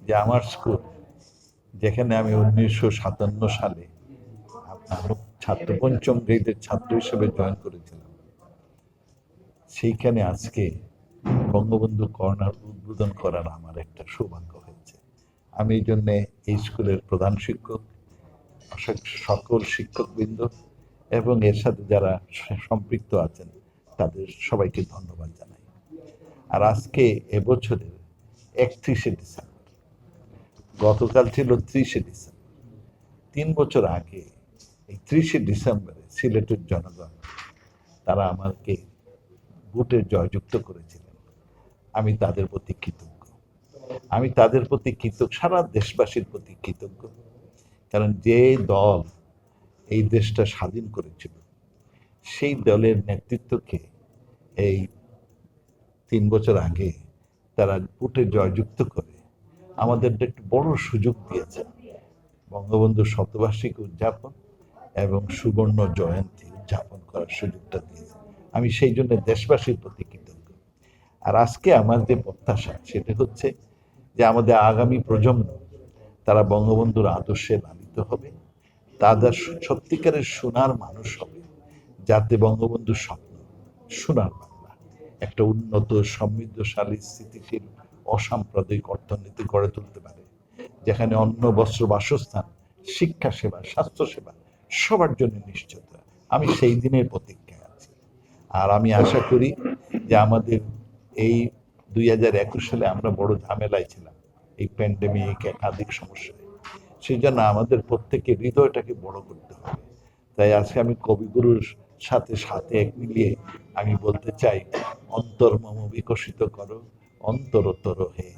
যে আমার স্কুল, যেখানে আমি 1957 সালে আপনার ছাত্র পঞ্চম গ্রেডের ছাত্র হিসেবে জয়েন করেছিলাম, সেইখানে আজকে বঙ্গবন্ধু কর্নার উদ্বোধন করার আমার একটা সৌভাগ্য হয়েছে। আমি এই জন্যে এই স্কুলের প্রধান শিক্ষক, সকল শিক্ষকবৃন্দ এবং এর সাথে যারা সম্পৃক্ত আছেন তাদের সবাইকে ধন্যবাদ জানাই। আর আজকে এবছরের 31শে ডিসেম্বর, গতকাল ছিল 30শে ডিসেম্বর। 3 বছর আগে এই 30শে ডিসেম্বরে সিলেটের জনগণ তারা আমাকে ভোটে জয়যুক্ত করেছিলেন। আমি তাদের প্রতি কৃতজ্ঞ। আমি তাদের প্রতি কৃতজ্ঞ, সারা দেশবাসীর প্রতি কৃতজ্ঞ। কারণ যে দল এই দেশটা স্বাধীন করেছিল, সেই দলের নেতৃত্বকে এই 3 বছর আগে তারা ভোটে জয়যুক্ত করে আমাদের একটু বড় সুযোগ দিয়েছে, বঙ্গবন্ধুর শতবার্ষিকী উদযাপন এবং সুবর্ণ জয়ন্তী উদযাপন করার সুযোগটা দিয়েছে। আমি সেই জন্য দেশবাসীর প্রতি কৃতজ্ঞ। আর আজকে আমার যে প্রত্যাশা সেটা হচ্ছে যে আমাদের আগামী প্রজন্ম তারা বঙ্গবন্ধুর আদর্শে লালিত হবে, তাদের সত্যিকারের সোনার মানুষ হবে, যাতে বঙ্গবন্ধুর স্বপ্ন সোনার বাংলা, একটা উন্নত সমৃদ্ধশালী স্থিতিশীল অসাম্প্রদায়িক অর্থনীতি গড়ে তুলতে পারে, যেখানে অন্ন বস্ত্র বাসস্থান শিক্ষা সেবা স্বাস্থ্য সেবা সবার জন্য নিশ্চয়তা। আমি সেই দিনের প্রতীক্ষায় আছি। আর আমি আশা করি যে আমাদের এই 2021 সালে আমরা বড় ঝামেলায় ছিলাম, এই প্যান্ডেমিক একাধিক সমস্যায়। সেই জন্য আমাদের প্রত্যেকের হৃদয়টাকে বড় করতে হবে। তাই আজকে আমি কবিগুরুর সাথে সাথে এক মিলিয়ে আমি বলতে চাই, অন্তর্মম বিকশিত করো অন্তরতর হে,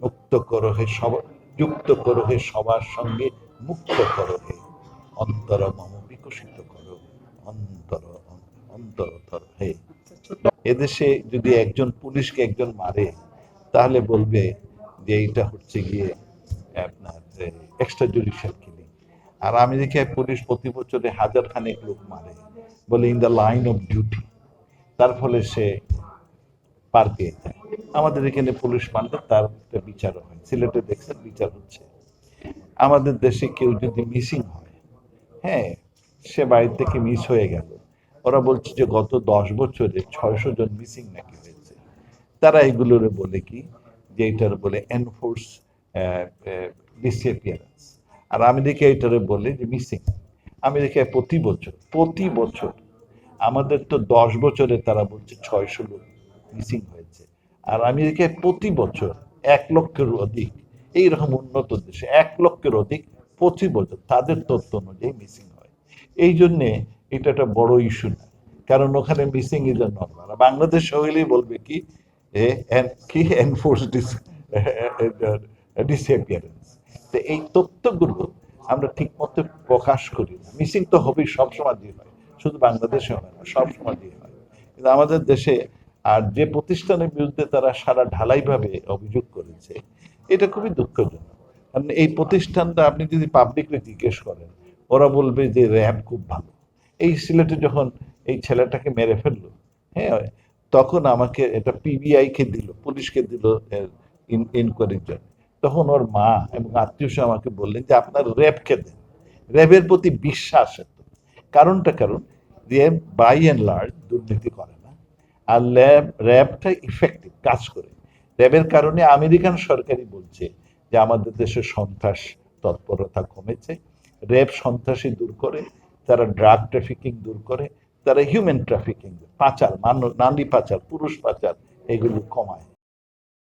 মুক্ত করো হে সব, যুক্ত করো হে সবার সঙ্গে, মুক্ত করো হে, অন্তরমম বিকশিত করো অন্তর অন্তরতর হে। এদেশে যদি একজন পুলিশকে একজন মারে, তাহলে বলবে যে এইটা হচ্ছে গিয়ে আপনার এক্সট্রা জুডিশিয়াল কিলিং। আর আমেরিকায় পুলিশ প্রতি বছরে 1000 খানেক লোক মারে, বলে in the line of duty, তার ফলে সে পার পেয়ে যায়। আমাদের এখানে পুলিশ মারলে তার একটা বিচার হয়, সিলেটে দেখছেন বিচার হচ্ছে। আমাদের দেশে কেউ যদি মিসিং হয়, হ্যাঁ, সে বাড়ি থেকে মিস হয়ে গেল, ওরা বলছে যে গত 10 বছরে 600 জন মিসিং নাকি হয়েছে। তারা এগুলোর বলে কি, যে এটার বলে এনফোর্স ডিসঅ্যাপিয়ারেন্স। আর আমেরিকা এটারে বলে যে মিসিং। আমেরিকায় প্রতি বছর আমাদের তো 10 বছরে তারা বলছে 600 লোক মিসিং হয়েছে। আর আমেরিকায় প্রতি বছর 1 লক্ষের অধিক, এইরকম উন্নত দেশে 1 লক্ষের অধিক প্রতি বছর তাদের তথ্য অনুযায়ী মিসিং হয়। এই জন্যে এটা একটা বড় ইস্যু না, কারণ ওখানে missing is a normal. Bangladesh হইলেই বলবে কি কি এনফোর্স ডিসঅ্যাপিয়ারেন্স। তো এই তথ্যগুলো আমরা ঠিক মতো প্রকাশ করি না। মিসিং তো হবেই, সবসময় দিয়ে হয়, শুধু বাংলাদেশে হয় না, সবসময় দিয়ে হয়। কিন্তু আমাদের দেশে আর যে প্রতিষ্ঠানের বিরুদ্ধে তারা সারা ঢালাইভাবে অভিযোগ করেছে, এটা খুবই দুঃখজনক। কারণ এই প্রতিষ্ঠানটা আপনি যদি পাবলিকলি জিজ্ঞেস করেন, ওরা বলবে যে র্যাব খুব ভালো। এই সিলেটে যখন এই ছেলেটাকে মেরে ফেললো, হ্যাঁ, তখন আমাকে এটা পিবিআইকে দিল, পুলিশকে দিল ইনকোয়ারির জন্য। তখন ওর মা এবং আত্মীয় আমাকে বললেন যে আপনার র্যাবকে দেন, র্যাবের প্রতি বিশ্বাস এত। কারণ র্যাব বাই অ্যান্ড লার্জ দুর্নীতি করে না, আর র্যাবটা ইফেক্টিভ কাজ করে। র্যাবের কারণে আমেরিকান সরকারই বলছে যে আমাদের দেশে সন্ত্রাস তৎপরতা কমেছে। র্যাব সন্ত্রাসী দূর করে, তারা ড্রাগ ট্রাফিকিং দূর করে, তারা হিউম্যান ট্রাফিকিং, পাচার, নারী পাচার, পুরুষ পাচার, এগুলো কমায়।